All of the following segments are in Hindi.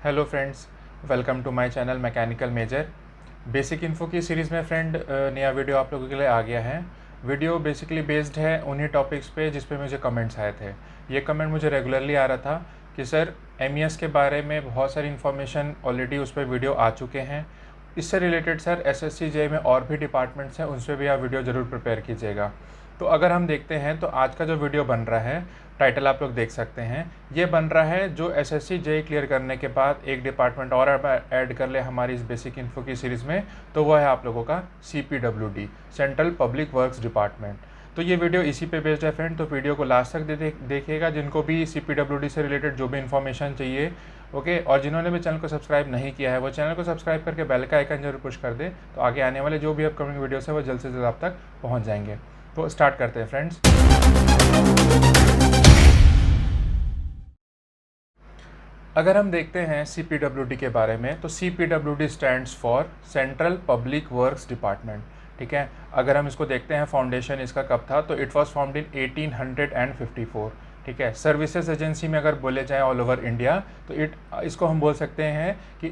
Hello friends, welcome to my channel mechanical major. Basic info की सीरीज़ में नया वीडियो आप लोगों के लिए आ गया है। वीडियो बेसिकली बेस्ड है उन्हीं टॉपिक्स पे जिस पे मुझे कमेंट्स आए थे। ये कमेंट मुझे रेगुलरली आ रहा था कि सर एमईएस के बारे में बहुत सारी इन्फॉर्मेशन ऑलरेडी उस पर वीडियो आ चुके हैं। इससे रिलेटेड सर एसएससी जेईई में और भी डिपार्टमेंट्स हैं, उन पर भी आप वीडियो ज़रूर प्रिपेयर कीजिएगा। तो अगर हम देखते हैं तो आज का जो वीडियो बन रहा है, टाइटल आप लोग देख सकते हैं, ये बन रहा है जो एसएससी जेईई क्लियर करने के बाद एक डिपार्टमेंट और ऐड कर ले हमारी इस बेसिक इन्फो की सीरीज़ में, तो वो है आप लोगों का CPWD, central public works department. तो ये वीडियो इसी पे बेस्ड है फ्रेंड, तो वीडियो को लास्ट तक देखिएगा जिनको भी CPWD से रिलेटेड जो भी इन्फॉर्मेशन चाहिए। ओके, और जिन्होंने भी चैनल को सब्सक्राइब नहीं किया है वो चैनल को सब्सक्राइब करके बेल का आइकन जरूर पुश कर दे, तो आगे आने वाले जो भी अपकमिंग वीडियोस है वो जल्द से जल्द आप तक पहुँच जाएंगे। तो स्टार्ट करते हैं फ्रेंड्स। अगर हम देखते हैं CPWD के बारे में, तो CPWD stands for central public works department. ठीक है, अगर हम इसको देखते हैं फाउंडेशन इसका कब था, तो इट वाज फाउंड इन 1854। ठीक है, सर्विसेज एजेंसी में अगर बोले जाए ऑल ओवर इंडिया, तो इसको हम बोल सकते हैं कि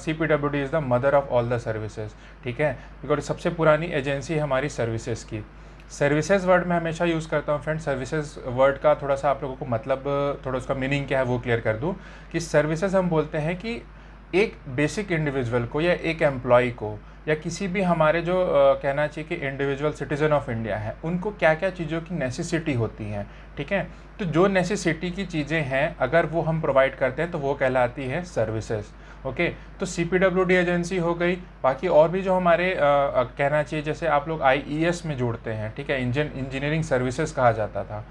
CPWD is the mother of all the services. ठीक है, बिकॉज सबसे पुरानी एजेंसी है हमारी सर्विसेज की। सर्विसेज वर्ड में हमेशा यूज़ करता हूँ फ्रेंड। सर्विसेज वर्ड का थोड़ा सा आप लोगों को मतलब, थोड़ा उसका मीनिंग क्या है वो क्लियर कर दूँ कि सर्विसेज हम बोलते हैं कि एक बेसिक इंडिविजुअल को या एक एम्प्लॉय को या किसी भी हमारे जो कहना चाहिए कि इंडिविजुअल सिटीज़न ऑफ इंडिया है, उनको क्या क्या चीज़ों की नेसेसिटी होती हैं। ठीक है, तो जो नेसेसिटी की चीज़ें हैं अगर वो हम प्रोवाइड करते हैं तो वो कहलाती है सर्विसेज। ओके, तो CPWD एजेंसी हो गई। बाकी और भी जो हमारे कहना चाहिए, जैसे आप लोग IES में जोड़ते हैं, ठीक है, इंजीनियरिंग सर्विसेज कहा जाता था,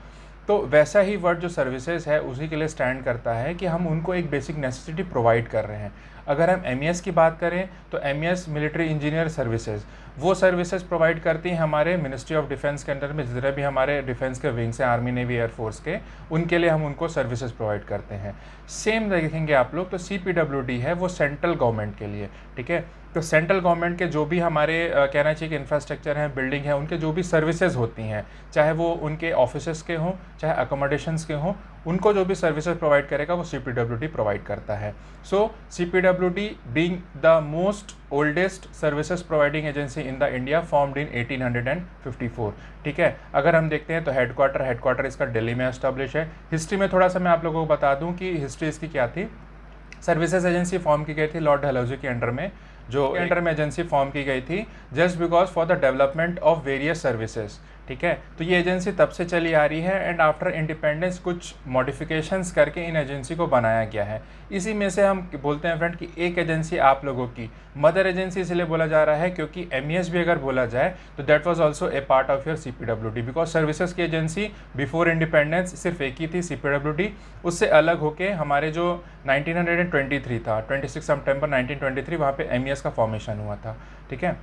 तो वैसा ही वर्ड जो सर्विसेज है उसी के लिए स्टैंड करता है कि हम उनको एक बेसिक नेसेसिटी प्रोवाइड कर रहे हैं। अगर हम MES की बात करें तो MES मिलिट्री इंजीनियर सर्विसेज, वो सर्विसेज प्रोवाइड करती हैं हमारे मिनिस्ट्री ऑफ डिफेंस के अंडर में जितने भी हमारे डिफेंस के विंग्स हैं, आर्मी नेवी एयरफोर्स के, उनके लिए हम उनको सर्विसेज प्रोवाइड करते हैं। सेम देखेंगे आप लोग तो CPWD है वो सेंट्रल गवर्नमेंट के लिए। ठीक है, तो सेंट्रल गवर्नमेंट के जो भी हमारे कहना चाहिए कि इंफ्रास्ट्रक्चर हैं, बिल्डिंग है, उनके जो भी सर्विसेज होती हैं, चाहे वो उनके ऑफिसेस के हों चाहे अकोमोडेशंस के हों, उनको जो भी सर्विसेज प्रोवाइड करेगा वो CPWD प्रोवाइड करता है। सो CPWD being the most oldest services providing agency in the India, formed in 1854। ठीक है, अगर हम देखते हैं तो हेडक्वार्टर इसका दिल्ली में एस्टेब्लिश है। हिस्ट्री में थोड़ा सा मैं आप लोगों को बता दूं कि हिस्ट्री इसकी क्या थी। सर्विसेज एजेंसी फॉर्म की गई थी लॉर्ड डलहौजी के अंडर में, जो अंडर में एजेंसी फॉर्म की गई थी just because for the development of various services. ठीक है, तो ये एजेंसी तब से चली आ रही है एंड आफ्टर इंडिपेंडेंस कुछ मॉडिफिकेशंस करके इन एजेंसी को बनाया गया है। इसी में से हम बोलते हैं फ्रेंड कि एक एजेंसी आप लोगों की मदर एजेंसी इसलिए बोला जा रहा है क्योंकि MES भी अगर बोला जाए तो that was also a part of your CPWD, because services की एजेंसी बिफोर इंडिपेंडेंस सिर्फ एक ही थी CPWD। उससे अलग होके हमारे जो 1923 था, 26 सितंबर 1923, वहाँ पे MES का फॉर्मेशन हुआ था। ठीक है,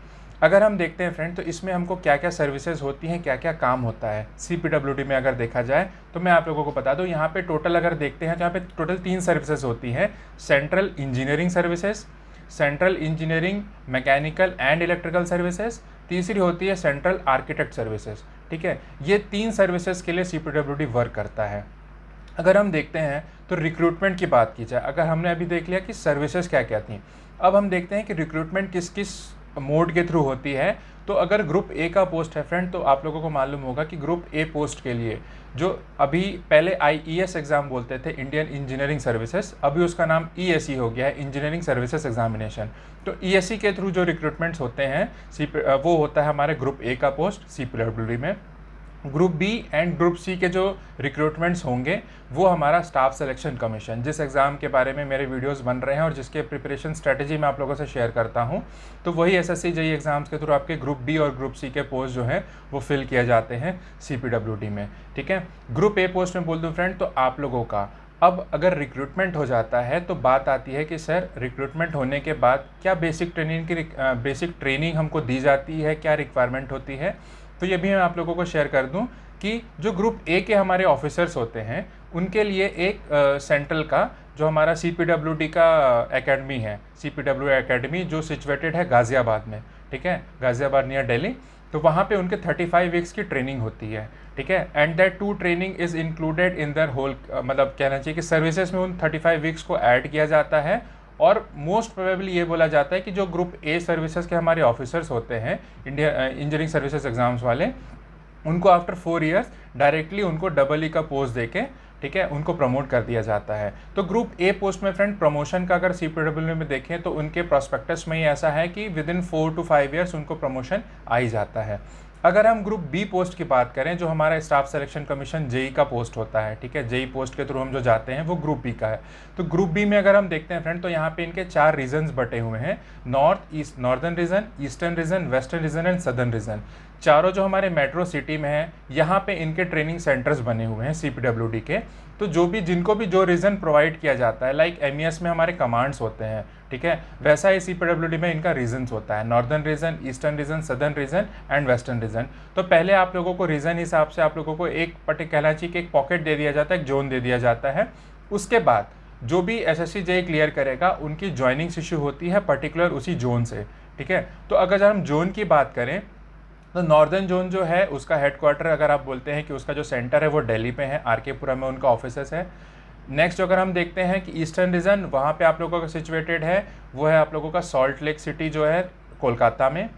अगर हम देखते हैं फ्रेंड तो इसमें हमको क्या क्या सर्विसेज होती हैं, क्या क्या काम होता है CPWD में अगर देखा जाए, तो मैं आप लोगों को बता दूं यहाँ पे टोटल अगर देखते हैं तो यहाँ पे टोटल 3 सर्विसेज होती हैं। Central engineering services, central engineering mechanical and electrical services, तीसरी होती है सेंट्रल आर्किटेक्ट सर्विसेज। ठीक है, ये 3 सर्विसेज के लिए CPWD वर्क करता है। अगर हम देखते हैं तो रिक्रूटमेंट की बात की जाए, अगर हमने अभी देख लिया कि सर्विसेज क्या क्या थी, अब हम देखते हैं कि रिक्रूटमेंट किस किस मोड के थ्रू होती है। तो अगर ग्रुप A का पोस्ट है फ्रेंड, तो आप लोगों को मालूम होगा कि ग्रुप A पोस्ट के लिए जो अभी पहले IES एग्ज़ाम बोलते थे, इंडियन इंजीनियरिंग सर्विसेज, अभी उसका नाम ESE हो गया है, इंजीनियरिंग सर्विसेज एग्जामिनेशन। तो ESE के थ्रू जो रिक्रूटमेंट्स होते हैं वो होता है हमारे ग्रुप A का पोस्ट CPWD में। Group B and group C के जो रिक्रूटमेंट्स होंगे वो हमारा स्टाफ सिलेक्शन कमीशन, जिस एग्ज़ाम के बारे में मेरे वीडियोस बन रहे हैं और जिसके प्रिपरेशन स्ट्रेटजी मैं आप लोगों से शेयर करता हूं, तो वही SSC JEE एग्ज़ाम्स के थ्रू आपके ग्रुप B और ग्रुप C के पोस्ट जो हैं वो फिल किए जाते हैं CPWD में। ठीक है, ग्रुप A पोस्ट में बोल दूँ फ्रेंड तो आप लोगों का अब अगर रिक्रूटमेंट हो जाता है तो बात आती है कि सर रिक्रूटमेंट होने के बाद क्या बेसिक ट्रेनिंग हमको दी जाती है, क्या रिक्वायरमेंट होती है। तो ये भी मैं आप लोगों को शेयर कर दूं कि जो ग्रुप A के हमारे ऑफिसर्स होते हैं उनके लिए एक सेंट्रल का जो हमारा CPWD का एकेडमी है, CPW एकेडमी, जो सिचुएटेड है गाज़ियाबाद में। ठीक है, गाज़ियाबाद नियर दिल्ली। तो वहाँ पे उनके 35 वीक्स की ट्रेनिंग होती है, ठीक है। And that 2 training is included in the whole, मतलब कहना चाहिए कि सर्विसेज में उन 35 वीक्स को ऐड किया जाता है। और मोस्ट प्रोबेबली ये बोला जाता है कि जो ग्रुप ए सर्विसेज के हमारे ऑफिसर्स होते हैं इंडिया इंजीनियरिंग सर्विसेज एग्जाम्स वाले, उनको आफ्टर 4 ईयर्स डायरेक्टली उनको डबल ई का पोस्ट देके, ठीक है, उनको प्रमोट कर दिया जाता है। तो ग्रुप ए पोस्ट में फ्रेंड प्रमोशन का अगर CPWD में देखें तो उनके प्रोस्पेक्टस में ही ऐसा है कि विद इन 4 to 5 ईयर्स उनको प्रमोशन आ ही जाता है। अगर हम ग्रुप बी पोस्ट की बात करें, जो हमारा स्टाफ सिलेक्शन कमीशन जेई का पोस्ट होता है, ठीक है, जेई पोस्ट के थ्रू हम जो जाते हैं वो ग्रुप बी का है। तो ग्रुप बी में अगर हम देखते हैं फ्रेंड, तो यहाँ पे इनके 4 रीजन्स बटे हुए हैं, north east, northern region, eastern region, western region and southern reason. चारों जो हमारे मेट्रो सिटी में है, यहाँ पे इनके ट्रेनिंग सेंटर्स बने हुए हैं CPWD के। तो जो भी जिनको भी जो रीजन प्रोवाइड किया जाता है, लाइक MES में हमारे कमांड्स होते हैं, ठीक है, वैसा ही CPWD में इनका रीजन्स होता है, northern region, eastern region, southern reason and western region. तो पहले आप लोगों को रीजन हिसाब से आप लोगों को एक कहना चाहिए कि एक पॉकेट दे दिया जाता है, एक जोन दे दिया जाता है। उसके बाद जो भी SSC JEE क्लियर करेगा उनकी ज्वाइनिंग इशू होती है पर्टिकुलर उसी जोन से, ठीक है। तो अगर हम जोन की बात करें तो नॉर्दर्न जोन जो है उसका हेडक्वार्टर, अगर आप बोलते हैं कि उसका जो सेंटर है वो दिल्ली पे है, RK पुरा में उनका ऑफिसेस है। नेक्स्ट अगर हम देखते हैं कि ईस्टर्न रीजन, वहाँ पे आप लोगों का सिचुएटेड है वो है आप लोगों का सॉल्ट लेक सिटी जो है कोलकाता में।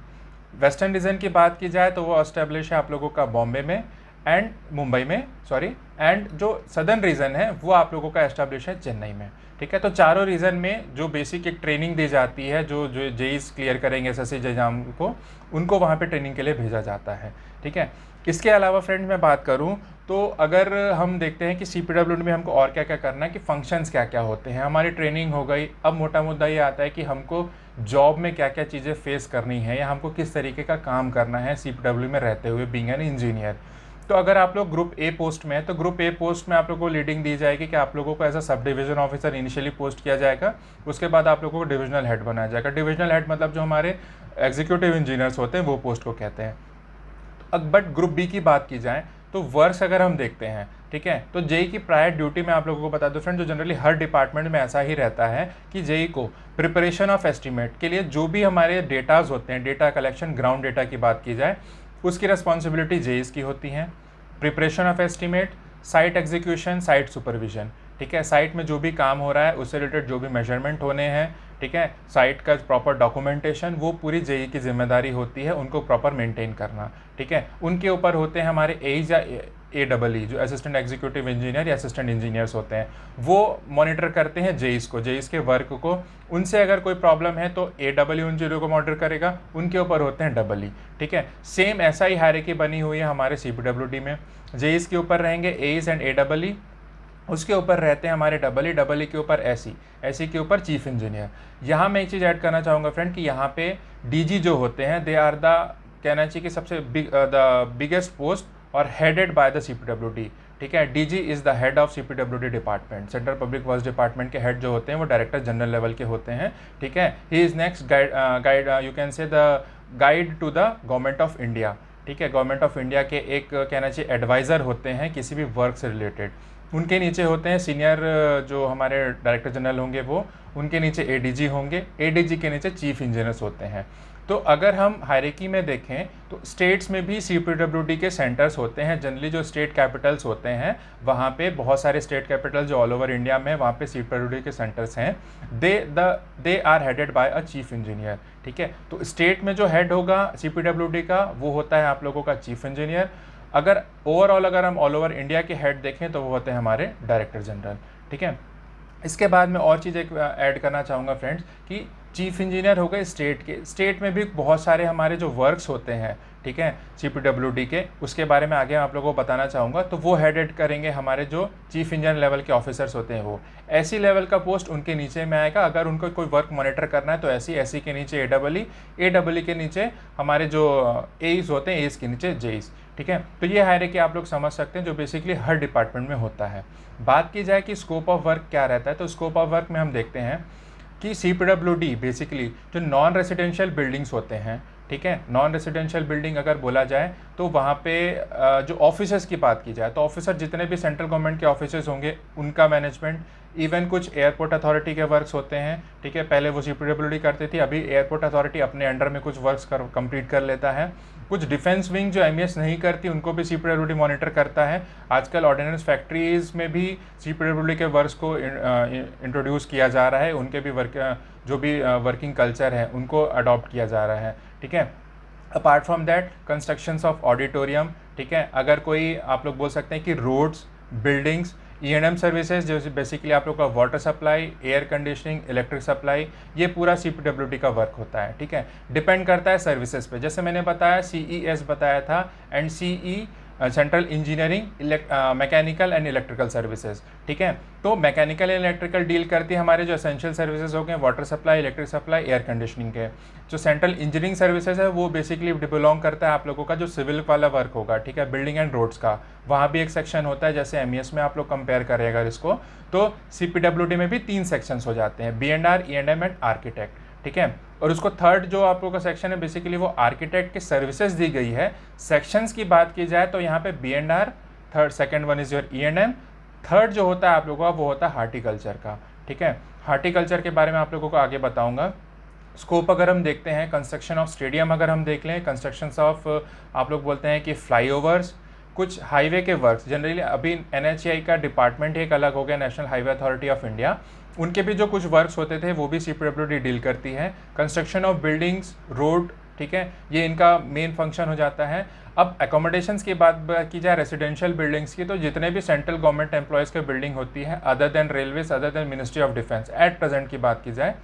वेस्टर्न रीजन की बात की जाए तो वो एस्टेब्लिश है आप लोगों का बॉम्बे में एंड मुंबई में, सॉरी, एंड जो सदर्न रीजन है वो आप लोगों का एस्टेब्लिश है चेन्नई में, ठीक है। तो चारों रीजन में जो बेसिक एक ट्रेनिंग दी जाती है, जो जो जेईस क्लियर करेंगे SSC एग्जाम को, उनको वहाँ पे ट्रेनिंग के लिए भेजा जाता है, ठीक है। इसके अलावा फ्रेंड्स मैं बात करूँ तो अगर हम देखते हैं कि CPWD में हमको और क्या क्या करना है, कि फंक्शंस क्या क्या होते हैं, हमारी ट्रेनिंग हो गई। अब मोटा मुद्दा ये आता है कि हमको जॉब में क्या क्या चीज़ें फेस करनी है या हमको किस तरीके का काम करना है CPWD में रहते हुए बीइंग एन इंजीनियर। तो अगर आप लोग ग्रुप ए पोस्ट में है तो ग्रुप ए पोस्ट में आप लोगों को लीडिंग दी जाएगी कि आप लोगों को as a sub division officer initially post किया जाएगा। उसके बाद आप लोगों को डिविजनल हेड बनाया जाएगा। डिविजनल हेड मतलब जो हमारे एग्जीक्यूटिव इंजीनियर्स होते हैं वो पोस्ट को कहते हैं। बट ग्रुप बी की बात की जाए तो वर्क्स अगर हम देखते हैं, ठीक है, तो जेई की प्रायर ड्यूटी में आप लोगों को बता दो फ्रेंड, जो जनरली हर डिपार्टमेंट में ऐसा ही रहता है कि जेई को प्रिपरेशन ऑफ एस्टीमेट के लिए जो भी हमारे डेटाज होते हैं, डेटा कलेक्शन, ग्राउंड डेटा की बात की जाए, उसकी रिस्पॉन्सिबिलिटी जेईस की होती है। Preparation of estimate, site execution, site supervision, ठीक है, साइट में जो भी काम हो रहा है उससे रिलेटेड जो भी मेजरमेंट होने हैं, ठीक है, साइट का प्रॉपर डॉक्यूमेंटेशन, वो पूरी जेई की जिम्मेदारी होती है उनको प्रॉपर मेंटेन करना, ठीक है। उनके ऊपर होते हैं हमारे एज या AEE जो असिस्टेंट एग्जीक्यूटिव इंजीनियर या असिस्टेंट इंजीनियर्स होते हैं, वो मॉनिटर करते हैं जेईस को, जेईस के वर्क को। उनसे अगर कोई प्रॉब्लम है तो AEE उन चीज़ों को मॉनिटर करेगा, उनके ऊपर होते हैं EE, ठीक है। सेम ऐसा ही हायरार्की बनी हुई है हमारे CPWD में। जेईस के ऊपर रहेंगे एज एंड AEE, उसके ऊपर रहते हैं हमारे EE के ऊपर SE के ऊपर चीफ इंजीनियर। यहाँ मैं एक चीज़ ऐड करना चाहूँगा फ्रेंड कि यहाँ पे DG जो होते हैं, दे आर द, कहना चाहिए कि सबसे द बिगेस्ट पोस्ट और हेडेड बाय द CPWD, ठीक है। DG is the head of CPWD department. Central public works department के हेड जो होते हैं वो डायरेक्टर जनरल लेवल के होते हैं, ठीक है। He is next guide you can say the guide to the government of India, ठीक है। गवर्नमेंट ऑफ इंडिया के एक कहना चाहिए एडवाइज़र होते हैं किसी भी वर्क से रिलेटेड। उनके नीचे होते हैं सीनियर जो हमारे डायरेक्टर जनरल होंगे वो, उनके नीचे ADG होंगे, ADG के नीचे चीफ इंजीनियर्स होते हैं। तो अगर हम हायरार्की में देखें तो स्टेट्स में भी CPWD के सेंटर्स होते हैं। जनरली जो स्टेट कैपिटल्स होते हैं वहाँ पे बहुत सारे स्टेट कैपिटल जो ऑल ओवर इंडिया में, वहाँ पे CPWD के सेंटर्स हैं। They are headed by a chief engineer, ठीक है। तो स्टेट में जो हेड होगा CPWD का वो होता है आप लोगों का चीफ इंजीनियर। अगर ओवरऑल अगर हम ऑल ओवर इंडिया के हेड देखें तो वो होते हैं हमारे डायरेक्टर जनरल, ठीक है। इसके बाद में और चीज़ एक ऐड करना चाहूँगा फ्रेंड्स कि चीफ इंजीनियर हो गए स्टेट के, स्टेट में भी बहुत सारे हमारे जो वर्क्स होते हैं, ठीक है, CPWD के, उसके बारे में आगे आप लोगों को बताना चाहूँगा। तो वो हेडेड करेंगे हमारे जो चीफ इंजीनियर लेवल के ऑफिसर्स होते हैं वो। SE लेवल का पोस्ट उनके नीचे में आएगा। अगर उनको कोई वर्क मॉनिटर करना है तो SE के नीचे AEE के नीचे हमारे जो AEs होते हैं, AEs के नीचे JEs, ठीक है। तो ये हायरार्की आप लोग समझ सकते हैं जो बेसिकली हर डिपार्टमेंट में होता है। बात की जाए कि स्कोप ऑफ वर्क क्या रहता है, तो स्कोप ऑफ वर्क में हम देखते हैं कि CPWD बेसिकली जो नॉन रेसिडेंशियल बिल्डिंग्स होते हैं, ठीक है, नॉन रेसिडेंशियल बिल्डिंग अगर बोला जाए तो वहाँ पे जो ऑफिसर्स की बात की जाए तो ऑफिसर जितने भी सेंट्रल गवर्नमेंट के ऑफिसर्स होंगे उनका मैनेजमेंट, इवन कुछ एयरपोर्ट अथॉरिटी के वर्क्स होते हैं, ठीक है, पहले वो CPWD करती थी, अभी एयरपोर्ट अथॉरिटी अपने अंडर में कुछ वर्क्स कंप्लीट कर लेता है। कुछ डिफेंस विंग जो MES नहीं करती उनको भी CPWD मॉनिटर करता है। आजकल ऑर्डिनेंस फैक्ट्रीज में भी CPWD के वर्क्स को इंट्रोड्यूस किया जा रहा है, उनके भी जो भी वर्किंग कल्चर है उनको अडॉप्ट किया जा रहा है, ठीक है। Apart from that constructions of auditorium, ठीक है, अगर कोई आप लोग बोल सकते हैं कि रोड्स, बिल्डिंग्स, E&M सर्विसेज जो बेसिकली आप लोग का water supply, air conditioning, electric supply, ये पूरा CPWD का वर्क होता है, ठीक है। डिपेंड करता है सर्विसेज पे, जैसे मैंने बताया CES बताया था and CE central engineering mechanical and electrical services, ठीक है। तो मैकेनिकल एंड इलेक्ट्रिकल डील करती है हमारे जो एसेंशियल सर्विसेज हो गए, water supply, electric supply, air conditioning के। जो सेंट्रल इंजीनियरिंग सर्विसेज है वो बेसिकली बिलोंग करता है आप लोगों का जो सिविल वाला वर्क होगा, ठीक है, बिल्डिंग एंड रोड्स का, वहाँ भी एक सेक्शन होता है। जैसे MES में आप लोग कंपेयर करें अगर इसको, तो CPWD में भी 3 सेक्शंस हो जाते हैं, B&R, E&M एंड आर्किटेक्ट, ठीक है। और उसको थर्ड जो आप लोगों का सेक्शन है बेसिकली वो आर्किटेक्ट की सर्विसेज दी गई है। सेक्शंस की बात की जाए तो यहाँ पे B&R, third, second one is your E&M, third जो होता है आप लोगों का वो होता है हार्टिकल्चर का, ठीक है। हार्टिकल्चर के बारे में आप लोगों को आगे बताऊंगा। स्कोप अगर हम देखते हैं, कंस्ट्रक्शन ऑफ स्टेडियम अगर हम देख लें, कंस्ट्रक्शन ऑफ आप लोग बोलते हैं कि फ्लाईओवर्स, कुछ हाईवे के वर्क्स, जनरली अभी NHAI का डिपार्टमेंट एक अलग हो गया, national highway authority of India, उनके भी जो कुछ वर्क्स होते थे वो भी CPWD डील करती है। कंस्ट्रक्शन ऑफ बिल्डिंग्स, रोड, ठीक है, ये इनका मेन फंक्शन हो जाता है। अब एकोमोडेशंस की बात की जाए, रेसिडेंशियल बिल्डिंग्स की, तो जितने भी सेंट्रल गवर्नमेंट एम्प्लॉयज़ की बिल्डिंग होती है other than railways, other than ministry of defence, at present की बात की जाए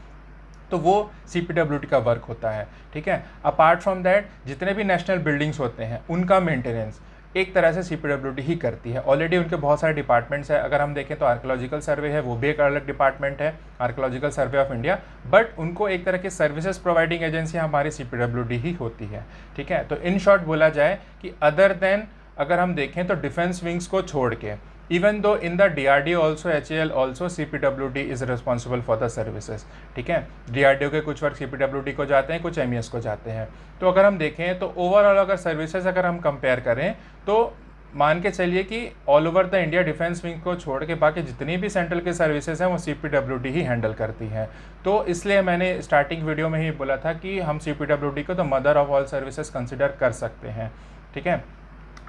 तो वो CPWD का वर्क होता है, ठीक है। अपार्ट फ्रॉम दैट जितने भी नेशनल बिल्डिंग्स होते हैं उनका मेंटेनेंस एक तरह से CPWD ही करती है। ऑलरेडी उनके बहुत सारे डिपार्टमेंट्स हैं, अगर हम देखें तो आर्कोलॉजिकल सर्वे है, वो भी एक अलग डिपार्टमेंट है, archaeological survey of India, but उनको एक तरह की सर्विसेज प्रोवाइडिंग एजेंसी हमारी CPWD ही होती है, ठीक है। तो इन शॉर्ट बोला जाए कि अदर देन अगर हम देखें तो डिफेंस विंग्स को छोड़ के, even though in the DRDO also, HAL also, CPWD is responsible for the services, ठीक है। DRDO के कुछ वर्क CPWD को जाते हैं, कुछ MES को जाते हैं। तो अगर हम देखें तो ओवरऑल अगर सर्विसेज अगर हम कंपेयर करें तो मान के चलिए कि all over the India defence wing को छोड़ के बाकी जितनी भी सेंट्रल के सर्विसेज हैं वो CPWD ही हैंडल करती हैं। तो इसलिए मैंने स्टार्टिंग वीडियो में ही बोला था कि हम CPWD को तो mother of all services consider कर सकते हैं, ठीक है।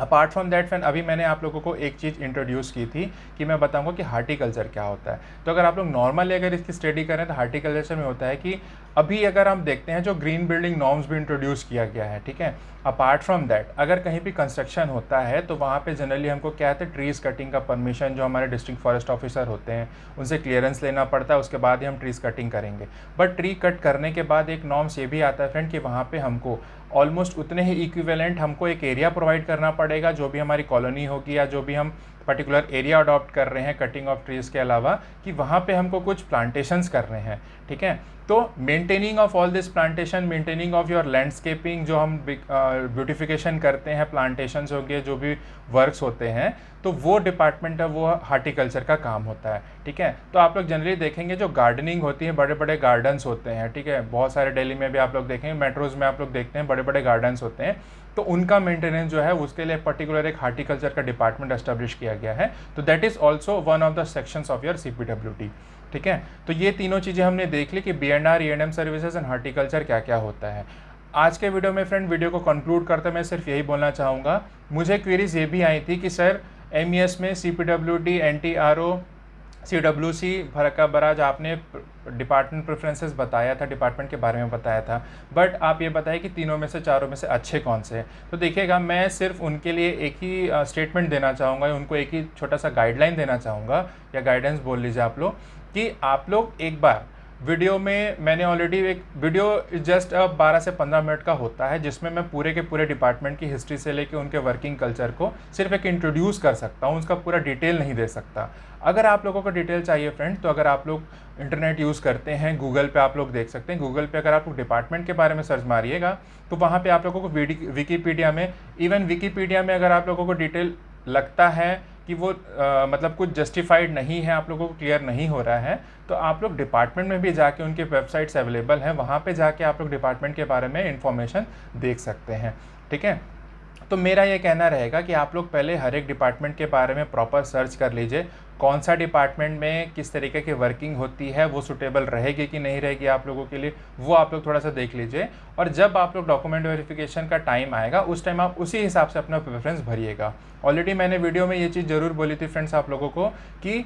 अपार्ट फ्रॉम दैट फ्रेंड, अभी मैंने आप लोगों को एक चीज़ इंट्रोड्यूस की थी कि मैं बताऊंगा कि हार्टिकल्चर क्या होता है। तो अगर आप लोग नॉर्मली अगर इसकी स्टडी करें तो हार्टिकल्चर में होता है कि अभी अगर हम देखते हैं जो ग्रीन बिल्डिंग नॉर्म्स भी इंट्रोड्यूस किया गया है, ठीक है। अपार्ट फ्रॉम दैट अगर कहीं भी कंस्ट्रक्शन होता है तो वहाँ पे जनरली हमको क्या है, ट्रीज़ कटिंग का परमिशन जो हमारे डिस्ट्रिक्ट फॉरेस्ट ऑफिसर होते हैं उनसे क्लियरेंस लेना पड़ता है, उसके बाद ही हम ट्रीज़ कटिंग करेंगे। बट ट्री कट करने के बाद एक नॉर्म्स ये भी आता है फ्रेंड कि वहाँ पे हमको ऑलमोस्ट उतने ही इक्विवेलेंट हमको एक एरिया प्रोवाइड करना पड़ेगा, जो भी हमारी कॉलोनी होगी या जो भी हम पर्टिकुलर एरिया अडॉप्ट कर रहे हैं कटिंग ऑफ ट्रीज़ के अलावा, कि वहाँ पे हमको कुछ प्लांटेशंस कर रहे हैं, ठीक है। तो maintaining of all this plantation, maintaining of your landscaping, जो हम ब्यूटिफिकेशन करते हैं, प्लांटेशंस हो गए, जो भी वर्क्स होते हैं, तो वो डिपार्टमेंट है वो हार्टिकल्चर का काम होता है, ठीक है। तो आप लोग जनरली देखेंगे जो गार्डनिंग होती है, बड़े बड़े गार्डन्स होते हैं, ठीक है, बहुत सारे दिल्ली में भी आप लोग देखेंगे, मेट्रोज़ में आप लोग देखते हैं बड़े बड़े गार्डन्स होते हैं, तो उनका मेंटेनेंस जो है उसके लिए पर्टिकुलर एक हार्टिकल्चर का डिपार्टमेंट एस्टेब्लिश किया गया है। तो that is also one of the sections of your CPWD, ठीक है। तो ये तीनों चीज़ें हमने देख ली कि B&R, E&M services and horticulture क्या क्या होता है। आज के वीडियो में फ्रेंड, वीडियो को कंक्लूड करते मैं सिर्फ यही बोलना चाहूँगा, मुझे क्वेरीज ये भी आई थी कि सर MES में CPWD, NTRO, CWC, Farakka barrage आपने डिपार्टमेंट प्रेफरेंसेस बताया था, डिपार्टमेंट के बारे में बताया था, बट आप ये बताइए कि तीनों में से चारों में से अच्छे कौन से हैं। तो देखिएगा, मैं सिर्फ उनके लिए एक ही स्टेटमेंट देना चाहूँगा, उनको एक ही छोटा सा गाइडलाइन देना चाहूँगा, या गाइडेंस बोल लीजिए आप लोग, कि आप लोग एक बार वीडियो में, मैंने ऑलरेडी एक वीडियो जस्ट अब 12 से 15 मिनट का होता है जिसमें मैं पूरे के पूरे डिपार्टमेंट की हिस्ट्री से लेके उनके वर्किंग कल्चर को सिर्फ एक इंट्रोड्यूस कर सकता हूँ, उसका पूरा डिटेल नहीं दे सकता। अगर आप लोगों को डिटेल चाहिए फ्रेंड, तो अगर आप लोग इंटरनेट यूज़ करते हैं, गूगल पे आप लोग देख सकते हैं, गूगल पे अगर आप लोग डिपार्टमेंट के बारे में सर्च मारिएगा तो वहाँ पे आप लोगों को विकीपीडिया में, इवन विकीपीडिया में अगर आप लोगों को डिटेल लगता है कि वो मतलब कुछ जस्टिफाइड नहीं है, आप लोगों को क्लियर नहीं हो रहा है, तो आप लोग डिपार्टमेंट में भी जाके, उनके वेबसाइट्स अवेलेबल हैं, वहाँ पे जाके आप लोग डिपार्टमेंट के बारे में इंफॉर्मेशन देख सकते हैं, ठीक है। तो मेरा ये कहना रहेगा कि आप लोग पहले हर एक डिपार्टमेंट के बारे में प्रॉपर सर्च कर लीजिए, कौन सा डिपार्टमेंट में किस तरीके की वर्किंग होती है, वो सूटेबल रहेगी कि नहीं रहेगी आप लोगों के लिए, वो आप लोग थोड़ा सा देख लीजिए। और जब आप लोग डॉक्यूमेंट वेरिफिकेशन का टाइम आएगा उस टाइम आप उसी हिसाब से अपना प्रेफरेंस भरिएगा। ऑलरेडी मैंने वीडियो में ये चीज़ ज़रूर बोली थी फ्रेंड्स आप लोगों को कि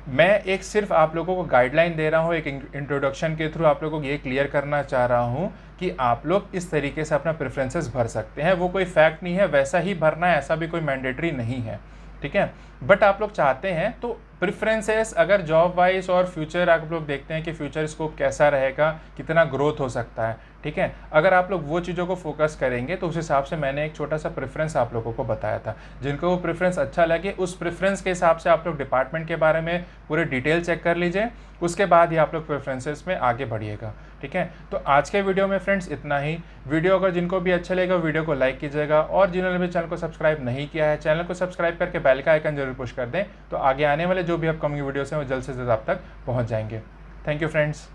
मैं एक सिर्फ आप लोगों को गाइडलाइन दे रहा हूँ, एक इंट्रोडक्शन के थ्रू आप लोगों को ये क्लियर करना चाह रहा हूँ कि आप लोग इस तरीके से अपना प्रेफरेंसेस भर सकते हैं। वो कोई फैक्ट नहीं है, वैसा ही भरना है, ऐसा भी कोई मैंडेटरी नहीं है, ठीक है। बट आप लोग चाहते हैं तो प्रेफरेंसेस अगर जॉब वाइज और फ्यूचर आप लोग देखते हैं कि फ्यूचर स्कोप कैसा रहेगा, कितना ग्रोथ हो सकता है, ठीक है, अगर आप लोग वो चीज़ों को फोकस करेंगे तो उस हिसाब से मैंने एक छोटा सा प्रेफरेंस आप लोगों को बताया था। जिनको वो प्रेफरेंस अच्छा लगे उस प्रेफरेंस के हिसाब से आप लोग डिपार्टमेंट के बारे में पूरे डिटेल चेक कर लीजिए, उसके बाद ही आप लोग प्रेफरेंसेस में आगे बढ़िएगा, ठीक है। तो आज के वीडियो में फ्रेंड्स इतना ही। वीडियो अगर जिनको भी अच्छा लगेगा वीडियो को लाइक कीजिएगा, और जिन्होंने भी चैनल को सब्सक्राइब नहीं किया है चैनल को सब्सक्राइब करके बेल का आइकन जरूर पुश कर दें, तो आगे आने वाले जो भी अपकमिंग वीडियोस हैं वो जल्द से जल्द आप तक पहुँच जाएंगे। Thank you friends.